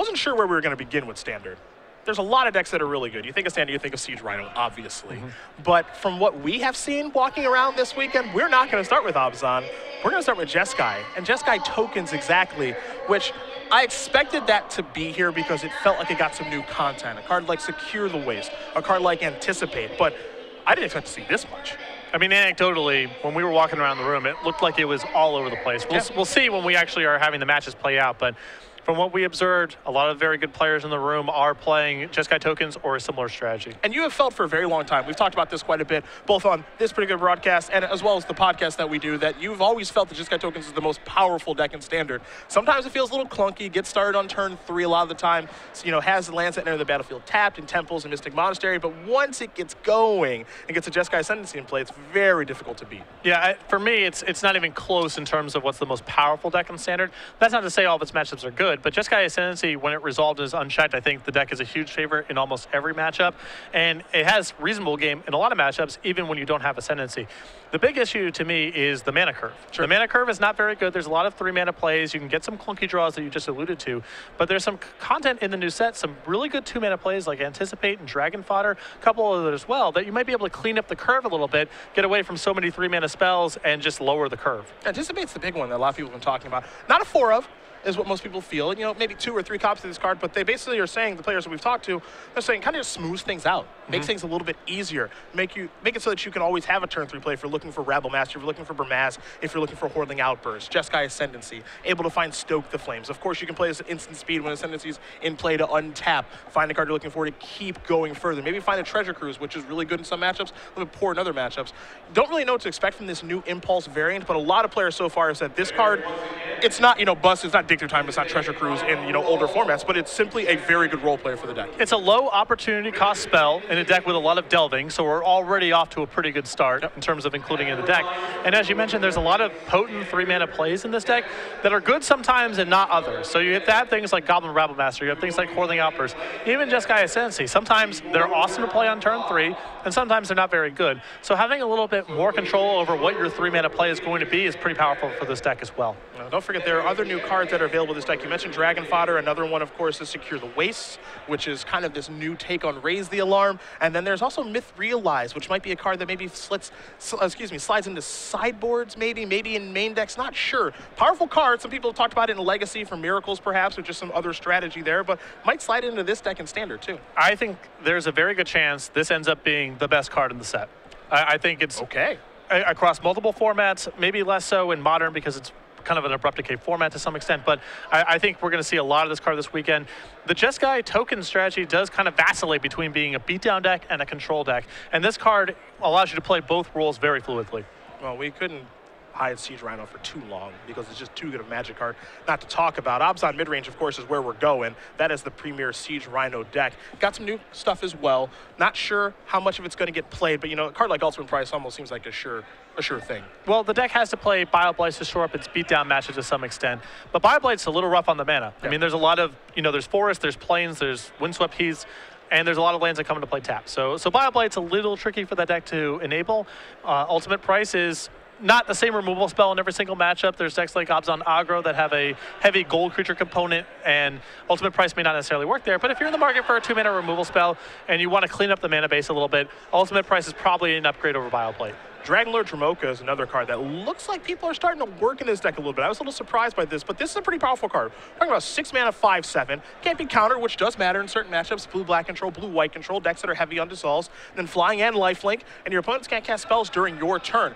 wasn't sure where we were going to begin with Standard. There's a lot of decks that are really good. You think of Standard, you think of Siege Rhino, obviously. But from what we have seen walking around this weekend, we're not going to start with Abzan. We're going to start with Jeskai. And Jeskai tokens exactly, which I expected that to be here because it felt like it got some new content. A card like Secure the Waste, a card like Anticipate. But I didn't expect to see this much. I mean, anecdotally, when we were walking around the room, it looked like it was all over the place. We'll see when we actually are having the matches play out, but from what we observed, a lot of very good players in the room are playing Jeskai tokens or a similar strategy. And you have felt for a very long time, we've talked about this quite a bit, both on this pretty good broadcast and as well as the podcast that we do, that you've always felt that Jeskai tokens is the most powerful deck in Standard. Sometimes it feels a little clunky, gets started on turn 3 a lot of the time, so, you know, has the lands that enter the battlefield tapped in Temples and Mystic Monastery, but once it gets going and gets a Jeskai Ascendancy in play, it's very difficult to beat. Yeah, for me, it's not even close in terms of what's the most powerful deck in Standard. That's not to say all of its matchups are good, but Jeskai Ascendancy, when it resolved as unchecked, I think the deck is a huge favorite in almost every matchup, and it has reasonable game in a lot of matchups, even when you don't have Ascendancy. The big issue to me is the mana curve. Sure. The mana curve is not very good. There's a lot of 3-mana plays. You can get some clunky draws that you just alluded to, but there's some content in the new set, some really good 2-mana plays like Anticipate and Dragon Fodder, a couple of others as well, that you might be able to clean up the curve a little bit, get away from so many 3-mana spells, and just lower the curve. Anticipate's the big one that a lot of people have been talking about. Not a 4 of, is what most people feel. You know, maybe 2 or 3 copies of this card, but they basically are saying, the players that we've talked to, they're saying kind of just smooths things out, makes things a little bit easier, make it so that you can always have a turn 3 play if you're looking for Rabble Master, if you're looking for Burmaz, if you're looking for Hordeling Outburst, Jeskai Ascendancy, able to find Stoke the Flames. Of course, you can play this at instant speed when Ascendancy's in play to untap, find a card you're looking for to keep going further. Maybe find a Treasure Cruise, which is really good in some matchups, a little bit poor in other matchups. Don't really know what to expect from this new Impulse variant, but a lot of players so far have said this card, it's not, you know, bust, it's not Dictator Time, it's not Treasure Cruise in, you know, older formats, but it's simply a very good role player for the deck. It's a low opportunity cost spell in a deck with a lot of delving, so we're already off to a pretty good start in terms of including it in the deck. And as you mentioned, there's a lot of potent 3-mana plays in this deck that are good sometimes and not others. So you have things like Goblin Rabble Master, you have things like Hordeling Outburst, even Jeskai Ascendancy. Sometimes they're awesome to play on turn 3, and sometimes they're not very good. So having a little bit more control over what your 3-mana play is going to be is pretty powerful for this deck as well. Now, don't forget, there are other new cards that are available in this deck. You mentioned Dragon Fodder. Another one, of course, is Secure the Waste, which is kind of this new take on Raise the Alarm. And then there's also Myth Realize, which might be a card that maybe slides into sideboards, maybe in main decks, not sure. Powerful card. Some people have talked about it in Legacy for Miracles, perhaps, or just some other strategy there, but might slide into this deck in Standard, too. I think there's a very good chance this ends up being the best card in the set. I think it's okay across multiple formats, maybe less so in Modern because it's kind of an Abrupt Decay format to some extent, but I think we're going to see a lot of this card this weekend. The Jeskai token strategy does kind of vacillate between being a beatdown deck and a control deck, and this card allows you to play both roles very fluidly. Well, we couldn't hide Siege Rhino for too long because it's just too good of a Magic card not to talk about. Abzan midrange, of course, is where we're going. That is the premier Siege Rhino deck. Got some new stuff as well. Not sure how much of it's going to get played, but you know, a card like Ultimate Price almost seems like a sure thing. Well, the deck has to play Bioblight to shore up its beatdown matches to some extent, but Bioblight's a little rough on the mana. Yeah. I mean, there's a lot of, you know, there's Forest, there's Plains, there's Windswept Heaths, and there's a lot of lands that come into play tap. So Bioblight's a little tricky for that deck to enable. Ultimate Price is not the same removal spell in every single matchup. There's decks like Abzan Aggro that have a heavy gold creature component, and Ultimate Price may not necessarily work there. But if you're in the market for a 2-mana removal spell and you want to clean up the mana base a little bit, Ultimate Price is probably an upgrade over Bioblight. Dragonlord Dromoka is another card that looks like people are starting to work in this deck a little bit. I was a little surprised by this, but this is a pretty powerful card. We're talking about 6 mana, 5/7. Can't be countered, which does matter in certain matchups. Blue-black control, blue-white control, decks that are heavy on dissolves, then flying and lifelink, and your opponents can't cast spells during your turn.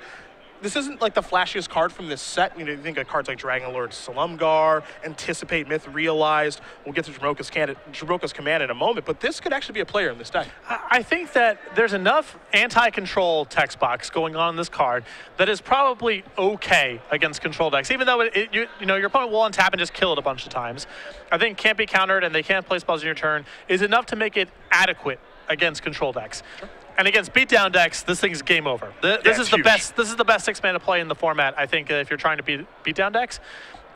This isn't like the flashiest card from this set. You know, you think of cards like Dragonlord Silumgar, Anticipate, Myth Realized. We'll get to Dromoka's Command in a moment, but this could actually be a player in this deck. I think that there's enough anti-control text box going on in this card that is probably okay against control decks, even though you know, your opponent will untap and just kill it a bunch of times. I think can't be countered and they can't play spells in your turn is enough to make it adequate against control decks. Sure. And against beatdown decks, this thing's game over. This is the best. This is the best 6-mana play in the format, I think, if you're trying to beat beatdown decks.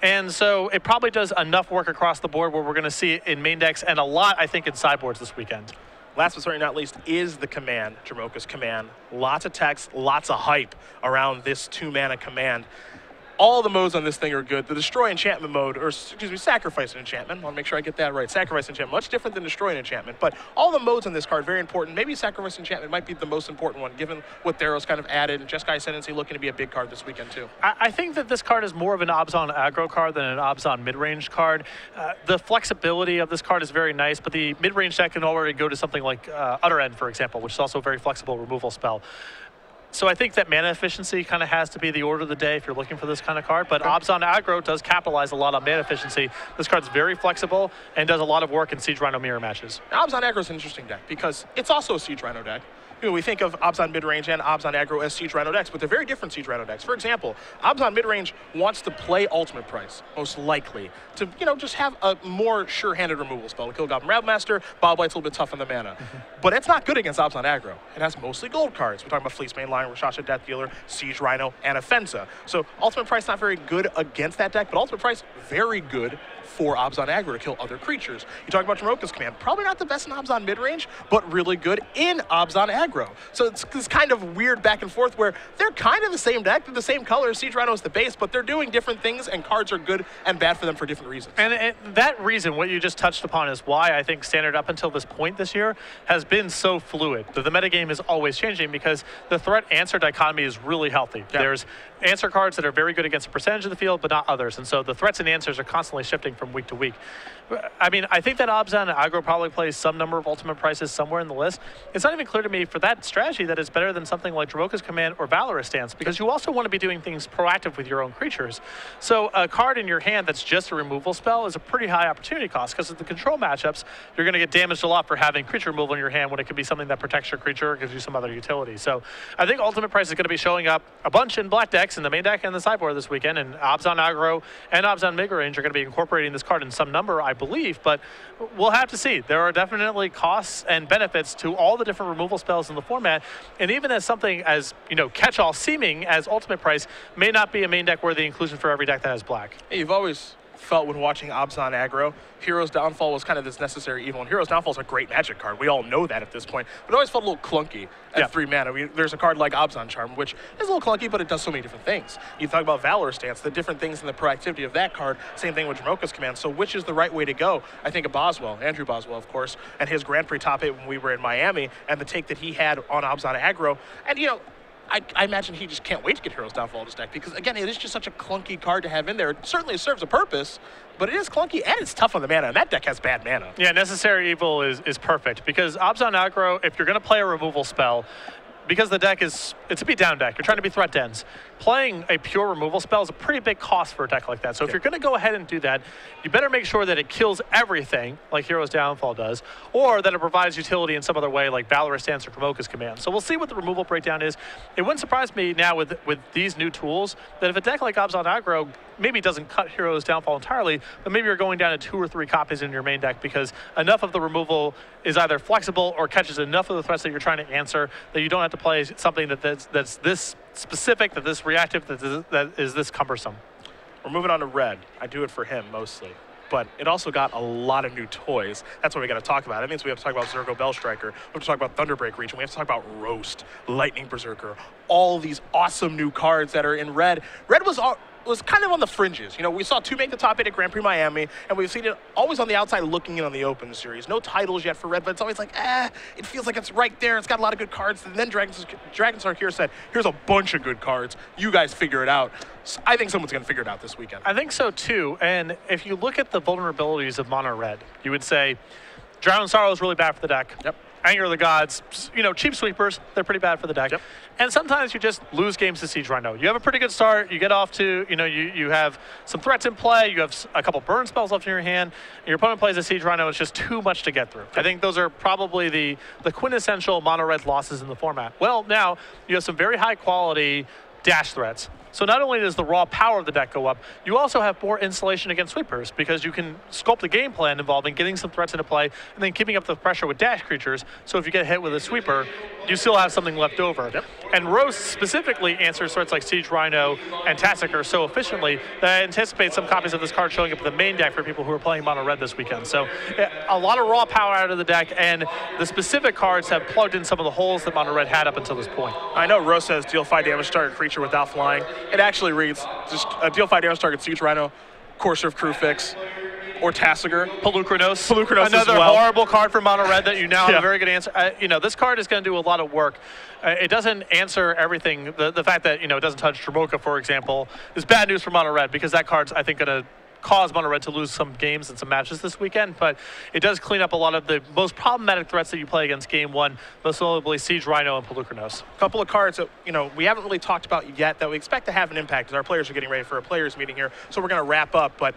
And so it probably does enough work across the board where we're going to see it in main decks and a lot, I think, in sideboards this weekend. Last but certainly not least is the command, Dromoka's Command. Lots of text, lots of hype around this 2-mana command. all the modes on this thing are good. The Destroy Enchantment mode, or excuse me, Sacrifice an Enchantment. I want to make sure I get that right. Sacrifice Enchantment, much different than Destroy an Enchantment. But all the modes on this card, very important. Maybe Sacrifice Enchantment might be the most important one, given what Theros kind of added. And Jeskai Ascendancy looking to be a big card this weekend, too. I think that this card is more of an Abzan aggro card than an Abzan mid-range card. The flexibility of this card is very nice, but the mid-range deck can already go to something like Utter End, for example, which is also a very flexible removal spell. So I think that mana efficiency kind of has to be the order of the day if you're looking for this kind of card. But Abzan aggro does capitalize a lot on mana efficiency. This card's very flexible and does a lot of work in Siege Rhino mirror matches. Now, Abzan aggro is an interesting deck because it's also a Siege Rhino deck. You know, we think of Abzan midrange and Abzan aggro as Siege Rhino decks, but they're very different Siege Rhino decks. For example, Abzan midrange wants to play Ultimate Price, most likely, to, you know, just have a more sure-handed removal spell to kill Goblin Rabmaster. Bob White's a little bit tough on the mana. But it's not good against Abzan aggro. It has mostly gold cards. We're talking about Fleece Mainline, Rashasha Death Dealer, Siege Rhino, and Offensa. So Ultimate Price not very good against that deck, but Ultimate Price very good for Abzan aggro to kill other creatures. You talk about Dromoka's Command, probably not the best in Abzan midrange, but really good in Abzan aggro. So it's this kind of weird back and forth where they're kind of the same deck, they're the same color, Siege Rhino is the base, but they're doing different things and cards are good and bad for them for different reasons. And that reason, what you just touched upon, is why I think Standard up until this point this year has been so fluid. The metagame is always changing because the threat-answer dichotomy is really healthy. Yeah. There's answer cards that are very good against a percentage of the field, but not others. And so the threats and answers are constantly shifting from week to week. I mean, I think that Abzan aggro probably plays some number of Ultimate Prices somewhere in the list. It's not even clear to me for that strategy that it's better than something like Dromoka's Command or Valorous Stance, because you also want to be doing things proactive with your own creatures. So a card in your hand that's just a removal spell is a pretty high opportunity cost, because of the control matchups, you're going to get damaged a lot for having creature removal in your hand when it could be something that protects your creature or gives you some other utility. So I think Ultimate Price is going to be showing up a bunch in black decks, in the main deck and the sideboard this weekend, and Abzan aggro and Abzan midrange are going to be incorporating this card in some number, I believe, but we'll have to see. There are definitely costs and benefits to all the different removal spells in the format, and even as something as, you know, catch-all seeming as Ultimate Price may not be a main deck worthy inclusion for every deck that has black. Hey, you've always felt when watching Abzan aggro, Hero's Downfall was kind of this necessary evil, and Hero's Downfall is a great Magic card. We all know that at this point, but it always felt a little clunky at 3 mana. There's a card like Abzan Charm, which is a little clunky, but it does so many different things. You talk about Valorous Stance, the different things and the proactivity of that card, same thing with Dromoka's Command. So which is the right way to go? I think of Boswell, Andrew Boswell, of course, and his Grand Prix top 8 when we were in Miami, and the take that he had on Abzan aggro, and, you know, I imagine he just can't wait to get Hero's Downfall in his deck because, again, it is just such a clunky card to have in there. It certainly serves a purpose, but it is clunky and it's tough on the mana, and that deck has bad mana. Yeah, Necessary Evil is perfect because Abzan aggro, if you're going to play a removal spell, because the deck it's a beatdown deck, you're trying to be threat dense. Playing a pure removal spell is a pretty big cost for a deck like that. So if you're going to go ahead and do that, you better make sure that it kills everything, like Hero's Downfall does, or that it provides utility in some other way, like Valorous Stance or Dromoka's Command. So we'll see what the removal breakdown is. It wouldn't surprise me now with these new tools that if a deck like Abzan aggro maybe doesn't cut Hero's Downfall entirely, but maybe you're going down to 2 or 3 copies in your main deck because enough of the removal is either flexible or catches enough of the threats that you're trying to answer that you don't have to play something that's this specific, that this reactive, that is this cumbersome. We're moving on to red. I do it for him mostly, but it also got a lot of new toys. That's what we got to talk about. That means we have to talk about Zergo Bellstriker. We have to talk about Thunderbreak Region. We have to talk about Roast, Lightning Berserker, all these awesome new cards that are in red. Red was kind of on the fringes. You know, we saw 2 make the top 8 at Grand Prix Miami, and we've seen it always on the outside looking in on the Open Series. No titles yet for Red, but it's always like, it feels like it's right there. It's got a lot of good cards. And then Dragonstar here said, here's a bunch of good cards. You guys figure it out. So I think someone's going to figure it out this weekend. I think so, too. And if you look at the vulnerabilities of Mono Red, you would say Drown Sorrow is really bad for the deck. Yep. Anger of the Gods, you know, cheap sweepers, they're pretty bad for the deck. Yep. And sometimes you just lose games to Siege Rhino. You have a pretty good start, you get off to, you know, you have some threats in play, you have a couple burn spells left in your hand, and your opponent plays a Siege Rhino, it's just too much to get through. I think those are probably the quintessential mono red losses in the format. Well, now you have some very high quality dash threats. So not only does the raw power of the deck go up, you also have more insulation against sweepers because you can sculpt a game plan involving getting some threats into play and then keeping up the pressure with dash creatures. So if you get hit with a sweeper, you still have something left over. Yep. And Roast specifically answers threats like Siege Rhino and Tassicker so efficiently that I anticipate some copies of this card showing up in the main deck for people who are playing Mono Red this weekend. So a lot of raw power out of the deck, and the specific cards have plugged in some of the holes that Mono Red had up until this point. I know Roast says deal 5 damage to target creature without flying. It actually reads just a Deal 5 damage target Siege Rhino, Corsair of Kruphix, or Tasigur. Pelucranos. Another as well. Horrible card for mono red that you now have a very good answer. This card is going to do a lot of work. It doesn't answer everything. The fact that, it doesn't touch Dromoka, for example, is bad news for mono red because that card's, I think, going to cause mono red to lose some games and some matches this weekend, but it does clean up a lot of the most problematic threats that you play against game one, most notably Siege Rhino and Pelucranos. A couple of cards that we haven't really talked about yet that we expect to have an impact as our players are getting ready for a players meeting here, so we're going to wrap up. But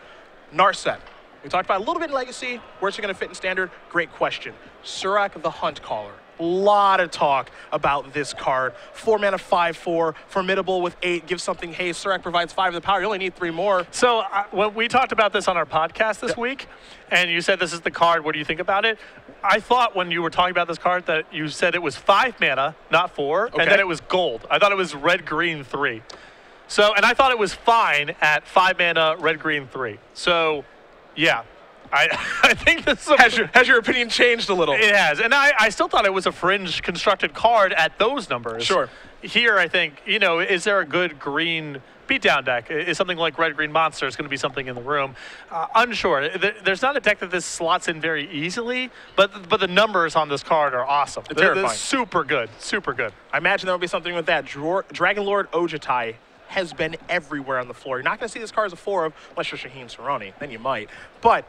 Narset, we talked about a little bit in Legacy. Where's it going to fit in Standard? Great question. Surak the Hunt Caller. A lot of talk about this card. 4 mana, 5/4, formidable with 8. Give something haste. Surak provides 5 of the power. You only need 3 more. So when we talked about this on our podcast this week, and you said this is the card, what do you think about it? I thought when you were talking about this card that you said it was 5 mana, not 4, and then it was gold. I thought it was red, green, 3. So, and I thought it was fine at 5 mana, red, green, 3. So, yeah. I think this is has your opinion changed a little? It has, and I still thought it was a fringe constructed card at those numbers. Sure. Here, I think, is there a good green beatdown deck? Is something like Red Green Monsters going to be something in the room? Unsure. There's not a deck that this slots in very easily, but the numbers on this card are awesome. They're super good, super good. I imagine there will be something with that. Dragon Lord Ojutai has been everywhere on the floor. You're not going to see this card as a 4 of, unless you're Shaheen Saroni, then you might. But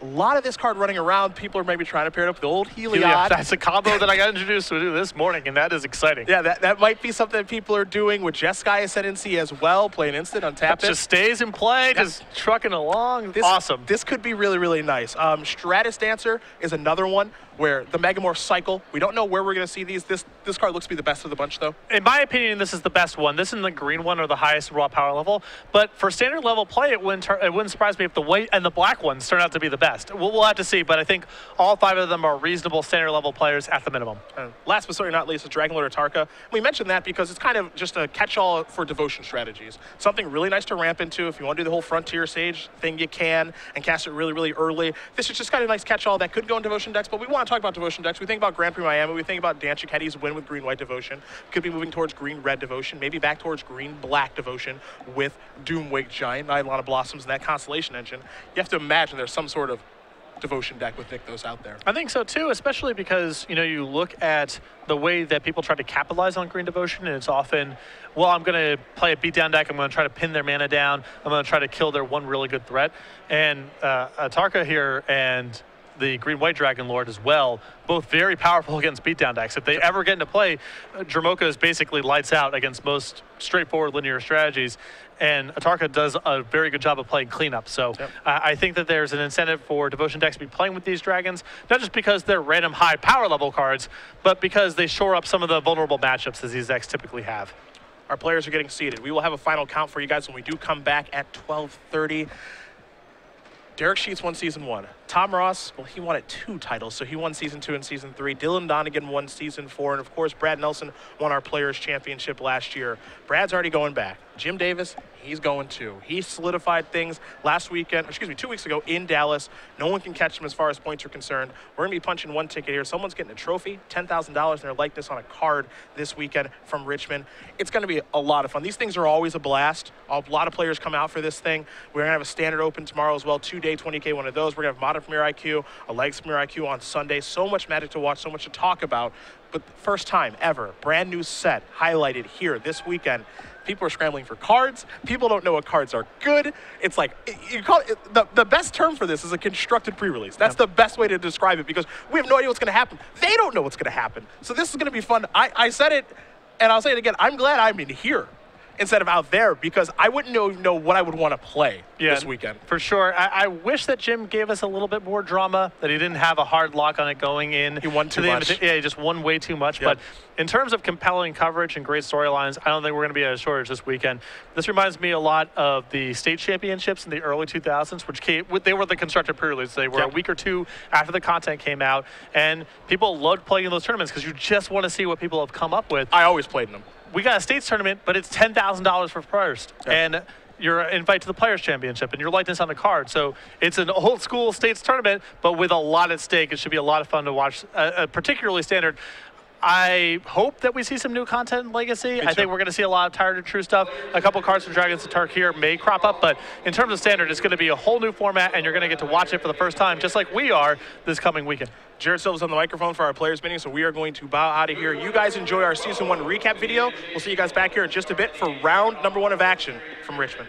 a lot of this card running around, people are maybe trying to pair it up with the old Heliod. That's a combo that I got introduced to this morning, and that is exciting. Yeah, that might be something that people are doing with Jeskai Ascendancy as well, play an instant, untap it. Just stays in play, just trucking along. Awesome. This could be really, really nice. Stratus Dancer is another one where the Megamorph cycle, we don't know where we're going to see these. This card looks to be the best of the bunch, though. In my opinion, this is the best one. This and the green one are the highest raw power level. But for standard level play, it wouldn't surprise me if the white and the black ones turn out to be the best. We'll have to see, but I think all 5 of them are reasonable standard level players at the minimum. Last but certainly not least is Dragon Lord Atarka. We mentioned that because it's kind of just a catch-all for devotion strategies. Something really nice to ramp into. If you want to do the whole Frontier Sage thing, you can, and cast it really, really early. This is just kind of a nice catch-all that could go in devotion decks, but we want to talk about devotion decks. We think about Grand Prix Miami. We think about Dan Cicchetti's win with green-white devotion. Could be moving towards green-red devotion, maybe back towards green-black devotion with Doomwake Giant, Nidalana Blossoms, and that Constellation Engine. You have to imagine there's some sort of devotion deck with Nykthos out there. I think so too, especially because you look at the way that people try to capitalize on green devotion, and it's often, well, I'm going to play a beatdown deck, I'm going to try to pin their mana down, I'm going to try to kill their one really good threat. And Atarka here and the green-white Dragon Lord as well, both very powerful against beatdown decks. If they ever get into play, Dromoka is basically lights out against most straightforward linear strategies, and Atarka does a very good job of playing cleanup. So I think that there's an incentive for devotion decks to be playing with these dragons, not just because they're random high power level cards, but because they shore up some of the vulnerable matchups as these decks typically have. Our players are getting seated. We will have a final count for you guys when we do come back at 12:30. Derek Sheets won Season 1. Tom Ross, well, he won at 2 titles, so he won Season 2 and Season 3. Dylan Donegan won Season 4, and of course, Brad Nelson won our Players' Championship last year. Brad's already going back. Jim Davis, he's going too. He solidified things 2 weeks ago in Dallas. No one can catch him as far as points are concerned. We're going to be punching one ticket here. Someone's getting a trophy, $10,000 in their likeness on a card this weekend from Richmond. It's going to be a lot of fun. These things are always a blast. A lot of players come out for this thing. We're going to have a standard open tomorrow as well, 2-day 20K, one of those. We're going to have Modern Premier IQ, a Legacy Premier IQ on Sunday. So much Magic to watch, so much to talk about. But first time ever, brand new set highlighted here this weekend. People are scrambling for cards. People don't know what cards are good. It's like, you call it, the best term for this is a constructed pre-release. That's the best way to describe it because we have no idea what's going to happen. They don't know what's going to happen. So this is going to be fun. I said it, and I'll say it again. I'm glad I'm in here instead of out there because I wouldn't know what I would want to play this weekend. For sure. I wish that Jim gave us a little bit more drama, that he didn't have a hard lock on it going in. He won too much. Yeah, he just won way too much. Yep. But in terms of compelling coverage and great storylines, I don't think we're going to be at a shortage this weekend. This reminds me a lot of the state championships in the early 2000s, which they were the constructed pre-release. They were a week or two after the content came out, and people loved playing in those tournaments because you just want to see what people have come up with. I always played in them. We got a states tournament, but it's $10,000 for first. Yep. And you're invited to the Players' Championship, and your likeness on the card. So it's an old-school states tournament, but with a lot at stake. It should be a lot of fun to watch, particularly standard. I hope that we see some new content in Legacy. I think we're going to see a lot of Tired and True stuff. A couple cards from Dragons of Tarkir may crop up, but in terms of Standard, it's going to be a whole new format, and you're going to get to watch it for the first time, just like we are this coming weekend. Jared Silva's on the microphone for our players meeting, so we are going to bow out of here. You guys enjoy our Season 1 recap video. We'll see you guys back here in just a bit for round number 1 of action from Richmond.